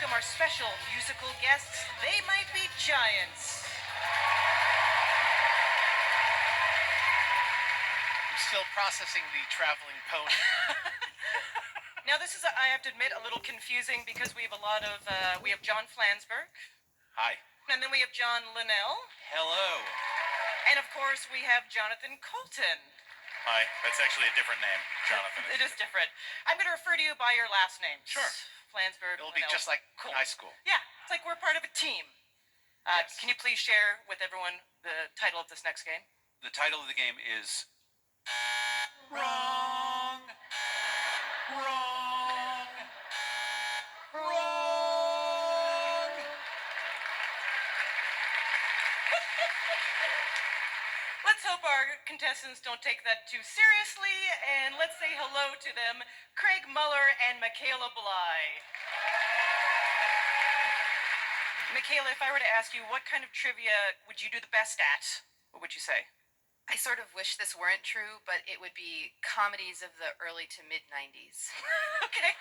welcome our special musical guests. They might be giants. I'm still processing the traveling pony. Now, this is, I have to admit, a little confusing because we have we have John Flansburgh. Hi. And then we have John Linnell. Hello. And of course, we have Johnathan Coulton. Hi. That's actually a different name, Johnathan. It is different. I'm going to refer to you by your last names. Sure. Flansburgh. It'll be Linnell. just like Cool. high school. Yeah, it's like we're part of a team. Yes. Can you please share with everyone the title of this next game? The title of the game is Wrong. Wrong. Wrong. Let's hope our contestants don't take that too seriously, and let's say hello to them, Craig Muller and Michaela Bly. Michaela, if I were to ask you what kind of trivia would you do the best at, what would you say? I sort of wish this weren't true, but it would be comedies of the early to mid-90s. Okay.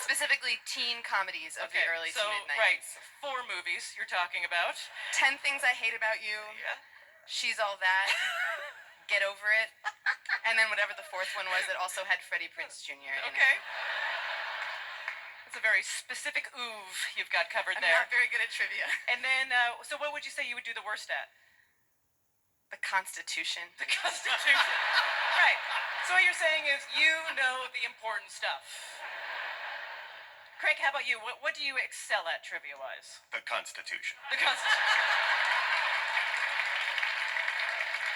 Specifically teen comedies of the early to mid-90s. Right, 4 movies you're talking about. 10 Things I Hate About You. Yeah. She's All That. Get Over It. And then whatever the 4th one was that also had Freddie Prinze Jr. in Okay. it. It's a very specific oeuvre you've got covered I'm there. not very good at trivia. And then, so what would you say you would do the worst at? The Constitution. The Constitution. Right. So what you're saying is you know the important stuff. Craig, how about you? What do you excel at trivia-wise? The Constitution. The Constitution.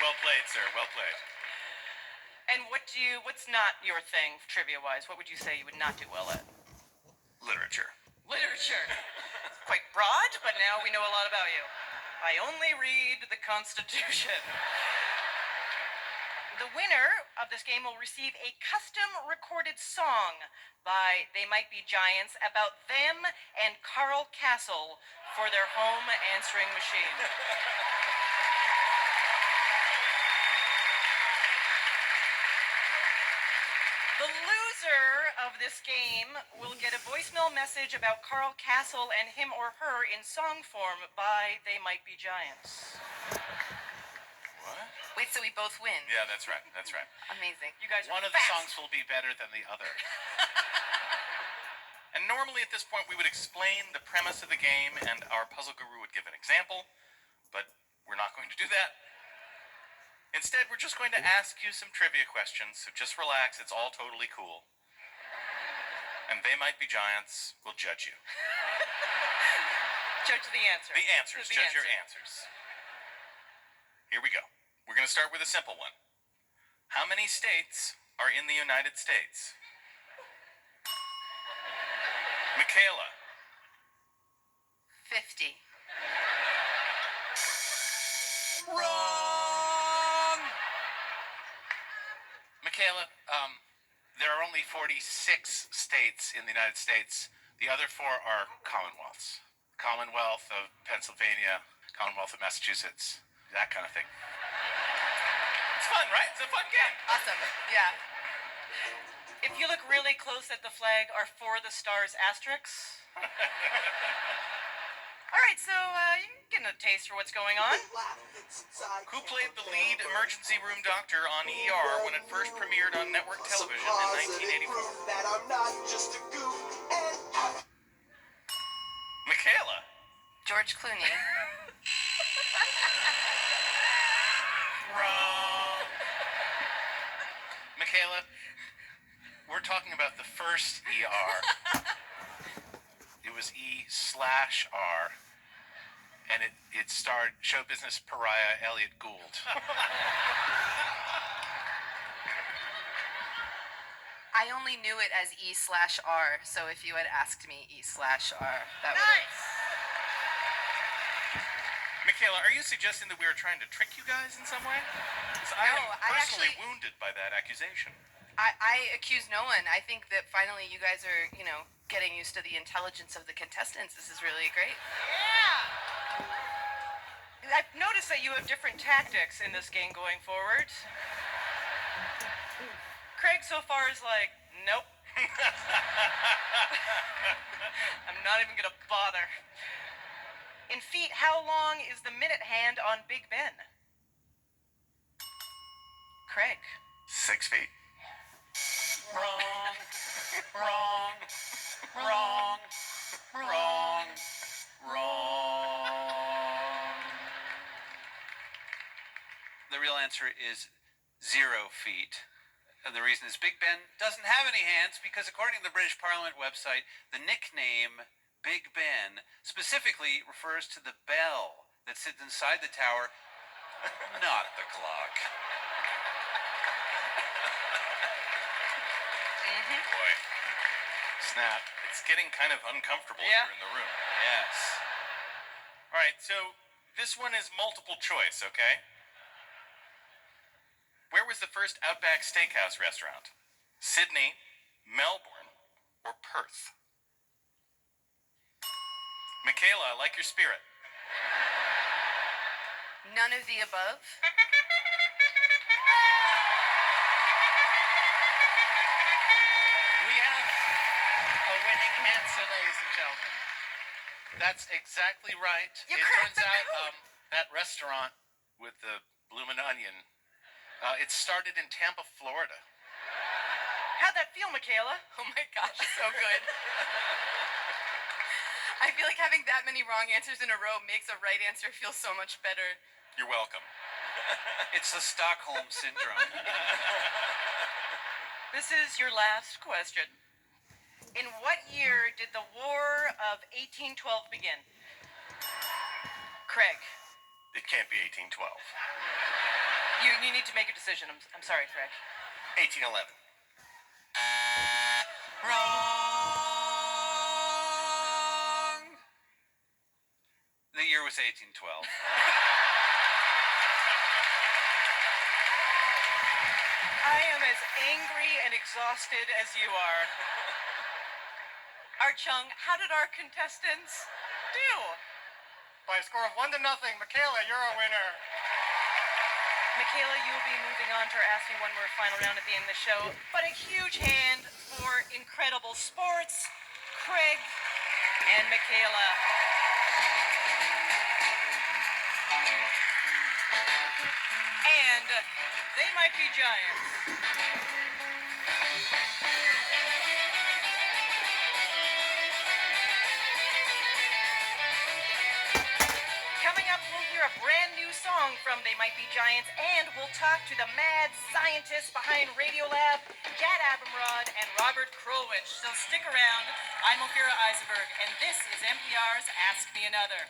Well played, sir. Well played. And what's not your thing trivia-wise? What would you say you would not do well at? Literature. Literature. It's quite broad, but now we know a lot about you. I only read the Constitution. The winner of this game will receive a custom recorded song by They Might Be Giants about them and Carl Castle for their home answering machine. The loser of this game will get a voicemail message about Carl Castle and him or her in song form by They Might Be Giants. What? Wait, so we both win? Yeah, that's right. That's right. Amazing. You guys are One of the fast. songs will be better than the other. And normally at this point we would explain the premise of the game and our puzzle guru would give an example, but we're not going to do that. Instead, we're just going to ask you some trivia questions, so just relax, it's all totally cool. And They Might Be Giants will judge you. Judge the answer. The answers, judge your answers. Here we go. We're going to start with a simple one. How many states are in the United States? Michaela. 50. Wrong! Michaela, there are only 46 states in the United States. The other 4 are commonwealths. Commonwealth of Pennsylvania, Commonwealth of Massachusetts, that kind of thing. It's fun, right? It's a fun game. Awesome. Yeah. If you look really close at the flag, are 4 of the stars asterisks? All right, so you're getting a taste for what's going on. Who played the lead emergency room doctor on ER when it first premiered on network television in 1984? Michaela. George Clooney. Wrong. Michaela, we're talking about the first ER. It was E/R, and it starred show business pariah Elliot Gould. I only knew it as E/R, so if you had asked me E/R, that would Nice! Michaela, are you suggesting that we are trying to trick you guys in some way? 'Cause I am personally wounded by that accusation. I accuse no one. I think that finally you guys are, getting used to the intelligence of the contestants. This is really great. Yeah! I've noticed that you have different tactics in this game going forward. Craig so far is like, nope. I'm not even gonna bother. In feet, how long is the minute hand on Big Ben? Craig. 6 feet. Wrong. Wrong. Wrong. Wrong. Wrong. The real answer is 0 feet. And the reason is Big Ben doesn't have any hands because, according to the British Parliament website, the nickname Big Ben specifically refers to the bell that sits inside the tower, not the clock. Boy, snap. It's getting kind of uncomfortable Yeah. here in the room. Yes. All right, so this one is multiple choice, okay? Where was the first Outback Steakhouse restaurant? Sydney, Melbourne, or Perth? Michaela, I like your spirit. None of the above. We have a winning answer, ladies and gentlemen. That's exactly right. You It cracked turns the out code. that restaurant with the bloomin' onion, it started in Tampa, Florida. How'd that feel, Michaela? Oh my gosh, so good. I feel like having that many wrong answers in a row makes a right answer feel so much better. You're welcome. It's the Stockholm Syndrome. This is your last question. In what year did the War of 1812 begin? Craig. It can't be 1812. You need to make a decision. I'm sorry, Craig. 1811. Wrong. The year was 1812. I am as angry and exhausted as you are. Archung, how did our contestants do? By a score of 1-0, Michaela, you're a winner. Michaela, you will be moving on to our Ask Me One More final round at the end of the show. But a huge hand for incredible sports, Craig and Michaela. And they might be giants. Coming up, we'll hear a brand new song from They Might Be Giants, and we'll talk to the mad scientists behind Radiolab, Gad Abumrad, and Robert Krulwich. So stick around. I'm Ophira Eisenberg, and this is NPR's Ask Me Another.